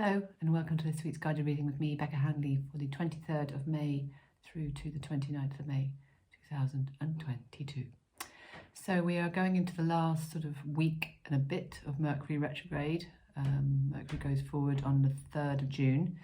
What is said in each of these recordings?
Hello and welcome to this week's guided reading with me, Becca Handley, for the 23rd of May through to the 29th of May 2022. So we are going into the last sort of week and a bit of Mercury retrograde. Mercury goes forward on the 3rd of June,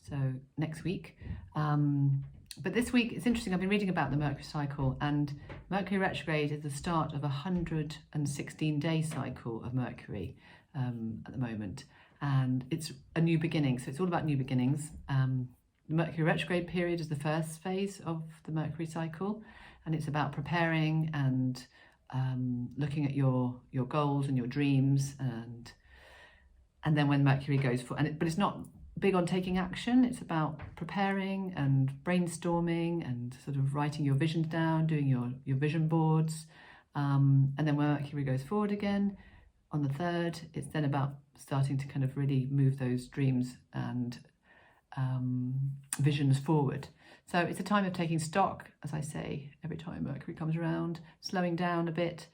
so next week. But this week, it's interesting, I've been reading about the Mercury cycle, and Mercury retrograde is the start of a 116-day cycle of Mercury at the moment. And it's a new beginning, so it's all about new beginnings. The Mercury retrograde period is the first phase of the Mercury cycle, and it's about preparing and looking at your goals and your dreams, and then when Mercury goes for, but it's not big on taking action. It's about preparing and brainstorming and sort of writing your visions down, doing your vision boards, and then when Mercury goes forward again on the 3rd, it's then about starting to kind of really move those dreams and visions forward. So it's a time of taking stock, as I say, every time Mercury comes around, slowing down a bit,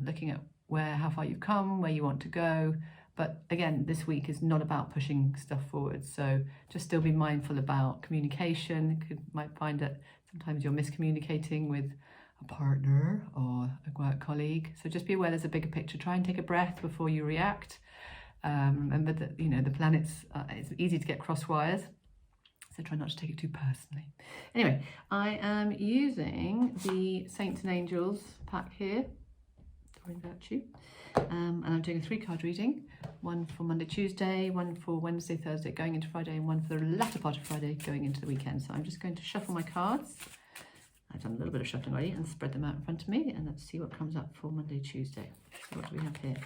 looking at how far you've come, where you want to go. But again, this week is not about pushing stuff forward. So just still be mindful about communication. You might find that sometimes you're miscommunicating with a partner or a work colleague. So just be aware there's a bigger picture. Try and take a breath before you react. Remember that, the planets, it's easy to get cross wires. So try not to take it too personally. Anyway, I am using the Saints and Angels pack here, Doreen Virtue. And I'm doing a 3-card reading, one for Monday, Tuesday, one for Wednesday, Thursday, going into Friday, and one for the latter part of Friday, going into the weekend. So I'm just going to shuffle my cards. I've done a little bit of shuffling already and spread them out in front of me, and let's see what comes up for Monday, Tuesday. So what do we have here?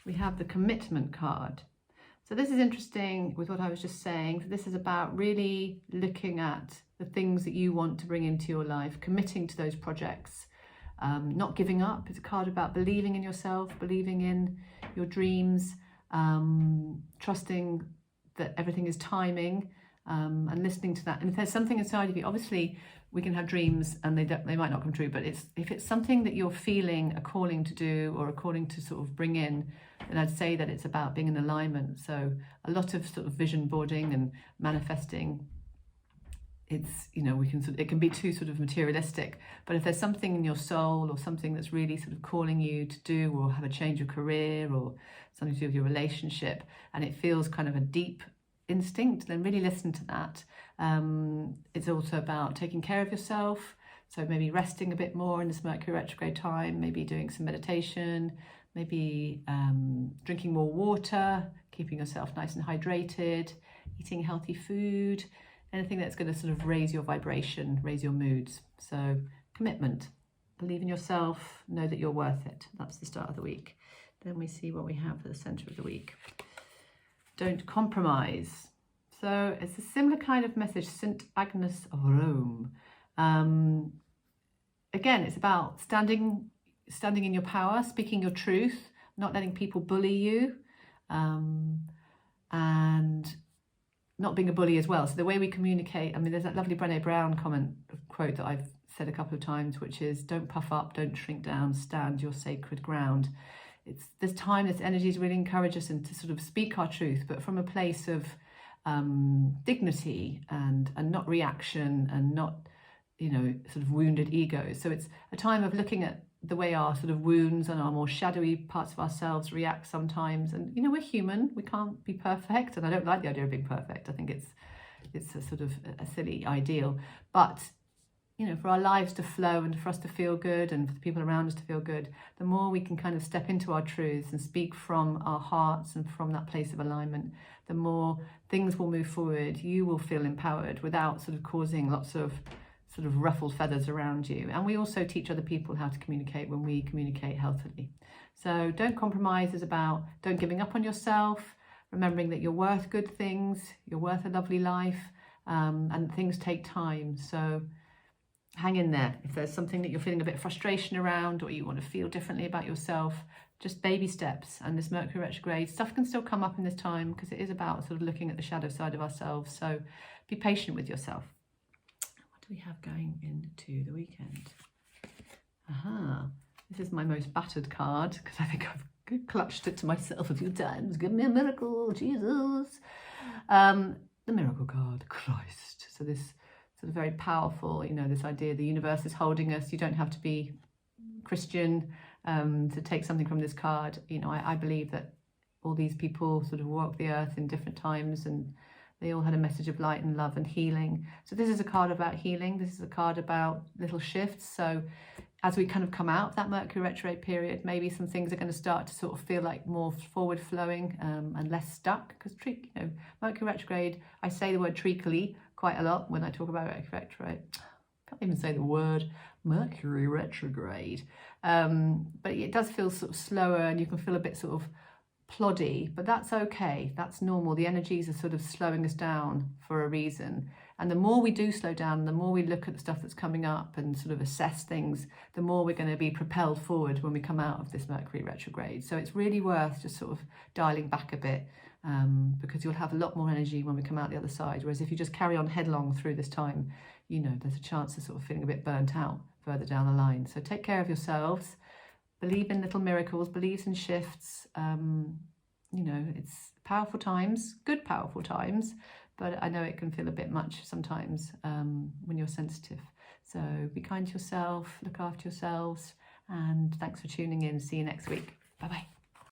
We have the commitment card. So this is interesting with what I was just saying. This is about really looking at the things that you want to bring into your life, committing to those projects, not giving up. It's a card about believing in yourself, believing in your dreams, trusting that everything is timing, and listening to that. And if there's something inside of you, obviously we can have dreams and they might not come true, but if it's something that you're feeling a calling to do or a calling to sort of bring in, then I'd say that it's about being in alignment. So a lot of sort of vision boarding and manifesting, it's, it can be too sort of materialistic, but if there's something in your soul or something that's really sort of calling you to do or have a change of career or something to do with your relationship, and it feels kind of a deep instinct, then really listen to that. It's also about taking care of yourself, so maybe resting a bit more in this Mercury retrograde time, maybe doing some meditation, maybe drinking more water, keeping yourself nice and hydrated, eating healthy food, anything that's going to sort of raise your vibration, raise your moods. So commitment, believe in yourself, know that you're worth it. That's the start of the week. Then we see what we have for the center of the week. Don't compromise. So it's a similar kind of message, St. Agnes of Rome. Again, it's about standing in your power, speaking your truth, not letting people bully you, and not being a bully as well. So the way we communicate, there's that lovely Brené Brown quote that I've said a couple of times, which is, don't puff up, don't shrink down, stand your sacred ground. It's this time, this energy to really encourage us and to sort of speak our truth, but from a place of dignity and not reaction and not, sort of wounded egos. So it's a time of looking at the way our sort of wounds and our more shadowy parts of ourselves react sometimes. And, we're human, we can't be perfect. And I don't like the idea of being perfect. I think it's a sort of a silly ideal. But, for our lives to flow and for us to feel good and for the people around us to feel good, the more we can kind of step into our truths and speak from our hearts and from that place of alignment, the more things will move forward. You will feel empowered without sort of causing lots of sort of ruffled feathers around you. And we also teach other people how to communicate when we communicate healthily. So don't compromise is about don't giving up on yourself, remembering that you're worth good things, you're worth a lovely life, and things take time. So hang in there. If there's something that you're feeling a bit of frustration around or you want to feel differently about yourself, just baby steps. And this Mercury retrograde, stuff can still come up in this time because it is about sort of looking at the shadow side of ourselves. So be patient with yourself. What do we have going into the weekend? This is my most battered card because I think I've clutched it to myself a few times. Give me a miracle, Jesus. The miracle card, Christ. So this sort of very powerful, you know, this idea the universe is holding us. You don't have to be Christian to take something from this card. You know, I believe that all these people sort of walk the earth in different times, and they all had a message of light and love and healing. So this is a card about healing. This is a card about little shifts. So as we kind of come out of that Mercury retrograde period, maybe some things are going to start to sort of feel like more forward flowing and less stuck. Because you know, Mercury retrograde, I say the word treacly quite a lot when I talk about Mercury retrograde. I can't even say the word Mercury retrograde. But it does feel sort of slower, and you can feel a bit sort of ploddy, but that's okay. That's normal. The energies are sort of slowing us down for a reason. And the more we do slow down, the more we look at the stuff that's coming up and sort of assess things, the more we're going to be propelled forward when we come out of this Mercury retrograde. So it's really worth just sort of dialing back a bit, because you'll have a lot more energy when we come out the other side. Whereas if you just carry on headlong through this time, you know, there's a chance of sort of feeling a bit burnt out further down the line. So take care of yourselves. Believe in little miracles, believes in shifts. You know, it's powerful times, good powerful times, but I know it can feel a bit much sometimes when you're sensitive. So be kind to yourself, look after yourselves, and thanks for tuning in. See you next week. Bye-bye.